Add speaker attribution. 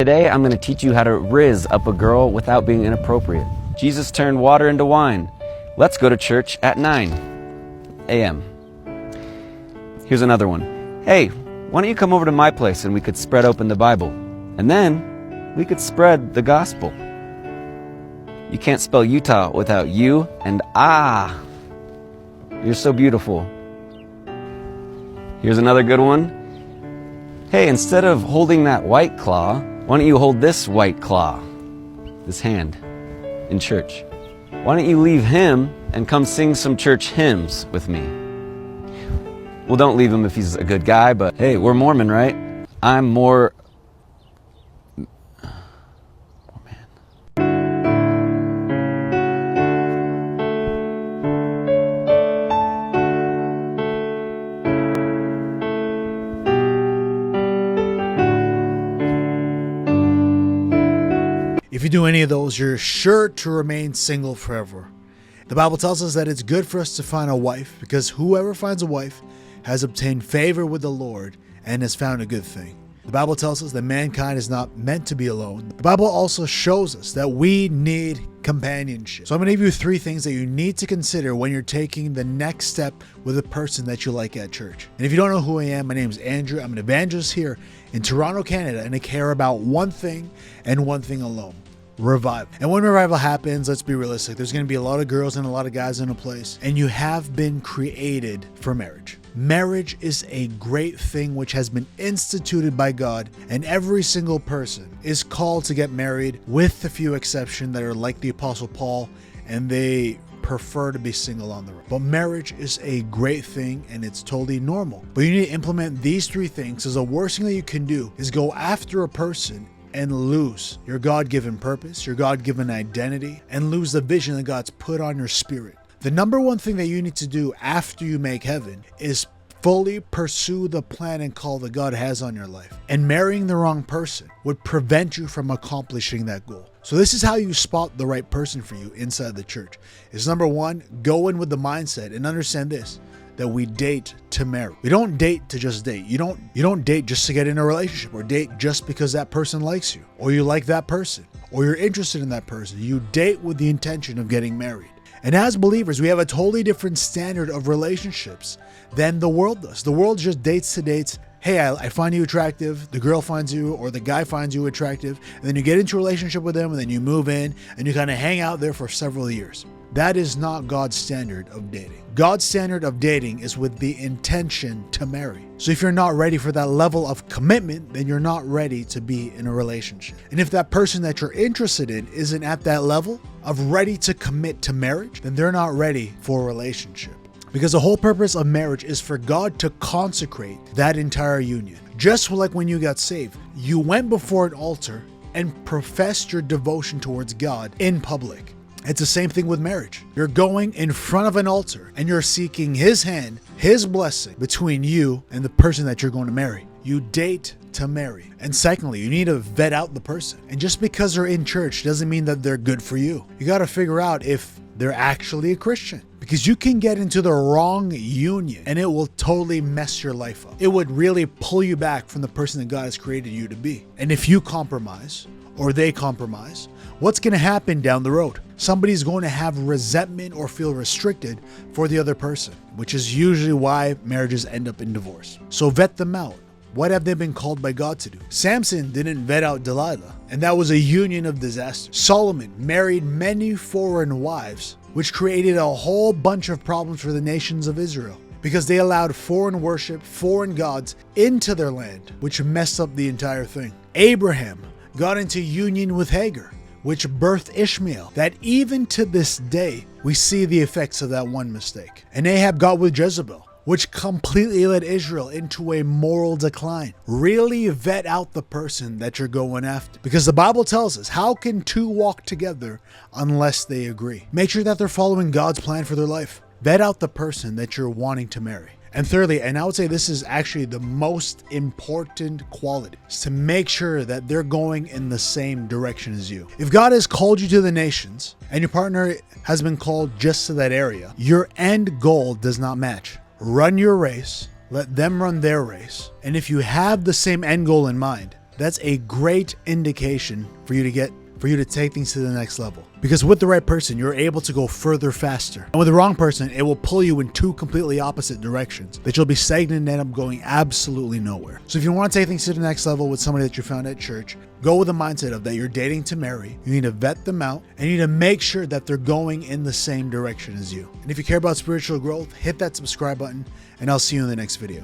Speaker 1: Today, I'm going to teach you how to rizz up a girl without being inappropriate. Jesus turned water into wine. Let's go to church at 9 a.m. Here's another one. Hey, why don't you come over to my place and we could spread open the Bible? And then we could spread the gospel. You can't spell Utah without you and ah. You're so beautiful. Here's another good one. Hey, instead of holding that white claw, why don't you hold this white claw, this hand, in church? Why don't you leave him and come sing some church hymns with me? Well, don't leave him if he's a good guy, but hey, we're Mormon, right? I'm more...
Speaker 2: If you do any of those, you're sure to remain single forever. The Bible tells us that it's good for us to find a wife, because whoever finds a wife has obtained favor with the Lord and has found a good thing. The Bible tells us that mankind is not meant to be alone. The Bible also shows us that we need companionship. So I'm going to give you 3 things that you need to consider when you're taking the next step with a person that you like at church. And if you don't know who I am, my name is Andrew. I'm an evangelist here in Toronto, Canada, and I care about one thing and one thing alone: revival. And when revival happens, let's be realistic, there's going to be a lot of girls and a lot of guys in a place, and you have been created for marriage. Marriage is a great thing which has been instituted by God, and every single person is called to get married, with a few exceptions that are like the Apostle Paul, and they prefer to be single on the road. But marriage is a great thing, and it's totally normal. But you need to implement these 3 things, because the worst thing that you can do is go after a person and lose your God-given purpose, your God-given identity, and lose the vision that God's put on your spirit. The number one thing that you need to do after you make heaven is fully pursue the plan and call that God has on your life. And marrying the wrong person would prevent you from accomplishing that goal. So this is how you spot the right person for you inside the church. Is number 1, go in with the mindset and understand this, that we date to marry. We don't date to just date. You don't date just to get in a relationship, or date just because that person likes you, or you like that person, or you're interested in that person. You date with the intention of getting married. And as believers, we have a totally different standard of relationships than the world does. The world just dates to dates. Hey, I find you attractive, the girl finds you, or the guy finds you attractive, and then you get into a relationship with them, and then you move in, and you kind of hang out there for several years. That is not God's standard of dating. God's standard of dating is with the intention to marry. So if you're not ready for that level of commitment, then you're not ready to be in a relationship. And if that person that you're interested in isn't at that level of ready to commit to marriage, then they're not ready for a relationship. Because the whole purpose of marriage is for God to consecrate that entire union. Just like when you got saved, you went before an altar and professed your devotion towards God in public. It's the same thing with marriage. You're going in front of an altar and you're seeking His hand, His blessing between you and the person that you're going to marry. You date to marry. And secondly, you need to vet out the person. And just because they're in church doesn't mean that they're good for you. You got to figure out if they're actually a Christian. Because you can get into the wrong union and it will totally mess your life up. It would really pull you back from the person that God has created you to be. And if you compromise, or they compromise, what's going to happen down the road? Somebody's going to have resentment or feel restricted for the other person, which is usually why marriages end up in divorce. So vet them out. What have they been called by God to do? Samson didn't vet out Delilah, and that was a union of disaster. Solomon married many foreign wives, which created a whole bunch of problems for the nations of Israel, because they allowed foreign worship, foreign gods into their land, which messed up the entire thing. Abraham got into union with Hagar, which birthed Ishmael, that even to this day, we see the effects of that one mistake. And Ahab got with Jezebel, which completely led Israel into a moral decline. Really vet out the person that you're going after. Because the Bible tells us, how can 2 walk together unless they agree? Make sure that they're following God's plan for their life. Vet out the person that you're wanting to marry. And thirdly, and I would say this is actually the most important quality, is to make sure that they're going in the same direction as you. If God has called you to the nations and your partner has been called just to that area, your end goal does not match. Run your race, let them run their race. And if you have the same end goal in mind, that's a great indication for you to take things to the next level. Because with the right person, you're able to go further faster. And with the wrong person, it will pull you in two completely opposite directions that you'll be stagnant and end up going absolutely nowhere. So if you want to take things to the next level with somebody that you found at church, go with the mindset of that you're dating to marry. You need to vet them out and you need to make sure that they're going in the same direction as you. And if you care about spiritual growth, hit that subscribe button and I'll see you in the next video.